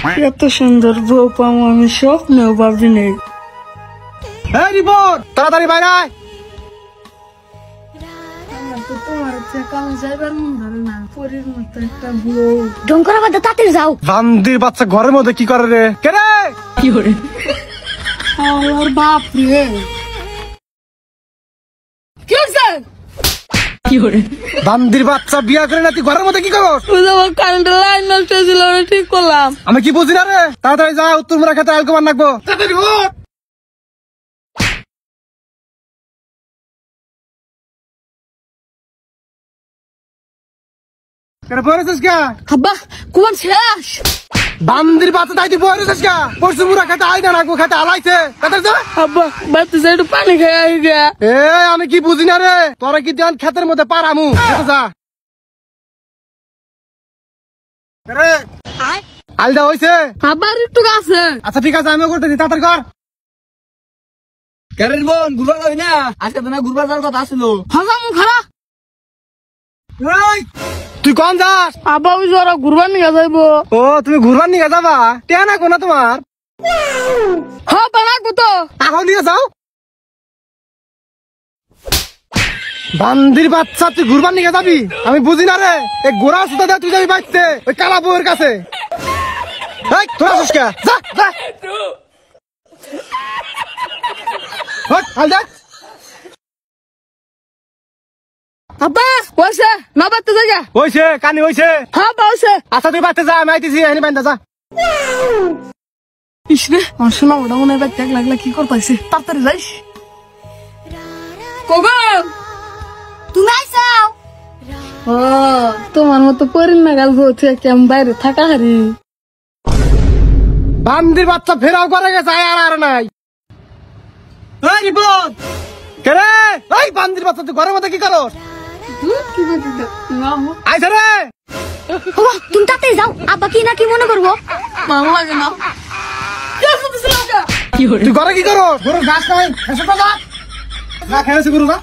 এত সুন্দর বউ পাবো আমি স্বপ্নেও ভাবি নেই। রিপোর্ট তাড়াতাড়ি বাইরে আয়। তোমার কাম যাইবার মন ধরে না, পরীর মতো একটা বউ। ডঙ্করা বাদে তাড়াতাড়ি যাও। বান্দির বাচ্চা ঘরের মধ্যে কি করে রে? কে রে? কি করে আমার বাপ রে? কি হচ্ছে? কি করে বান্দির বাচ্চা বিয়া করে না তুই ঘরের মধ্যে কি করস? আমার কারেন্টের লাইন নষ্ট হয়েছিল, ঠিক করলাম। আমি কি বুঝি না রে? তাড়াতাড়ি যা, উত্তর মোড়া খেতে আলকো মান রাখবো। তাড়াতাড়ি ওঠ। কেন পড়েছিস কে? আব্বা কুমার শেষ। বান্দির বাচ্চা তাই তুই পড়েছিস কে? পরশু মুড়া খেতে আই না রাখবো, খেতে আলাইছে। তাড়াতাড়ি যা। আব্বা বাড়িতে যাই একটু পানি খেয়ে আই গে। আমি কি বুঝি না রে? তোরা কি দেন ক্ষেতের মধ্যে পারামু? খেতে যা। রে আলদা হইছে? আবার একটু আছে। আচ্ছা ঠিক আছে, আমিও করতেছি, তাড়াতাড়ি কর। কেন বোন ঘুরবার যাবি না? আজকে তো না ঘুরবার যাওয়ার কথা আসলো। হাজামু খারা। এই, তুই কোন যাস? আব্বা ওই যে ওরা ঘুরবার নিয়ে যাইবো। ও তুমি ঘুরবার নিয়ে যাবা? টেয়া না কোনা তোমার? হ্যাঁ বানাবো তো। এখন দিয়ে যাও। বান্দির বাচ্চা তুই ঘুরবার নিয়ে যাবি? আমি বুঝি না রে। এই গোড়া সুতা দিয়ে তুই যাবি বাইতে ওই কালা বউয়ের কাছে। এই তোরা আসিস কে? যা যা। হট হাল যা। আব্বা ওইসে না বাড়তে যাই। হইছে কানি হইছে। হ্যাঁ বাউসে। আচ্ছা তুই বাইতে যা, আমি আইতেছি, এনে বাইন্দা যা। ইসরে আমার শোনা ওটা মনে হয় ত্যাগ লাগলে কি করতেছে, তাড়াতাড়ি যাইস। কবে তুমি আইসাও। ও তোমার মতো পরিন না গাল বলছে কেম বাইরে থাকা হারি। বান্দির বাচ্চা ফেরাও করে গেছে, আর নাই। এই রিপোর্ট কে রে? এই বান্দির বাচ্চা তুই ঘরের মধ্যে কি করস? কি করতে আইছে রে। বাবা তুমি তাড়াতাড়ি যাও, আব্বা কি না কি মনে করবো। ভালো লাগে না। তুই ঘরে কি করস? গরুর ঘাস খাই, এসে তো যা। না খেয়েছি গরু গা।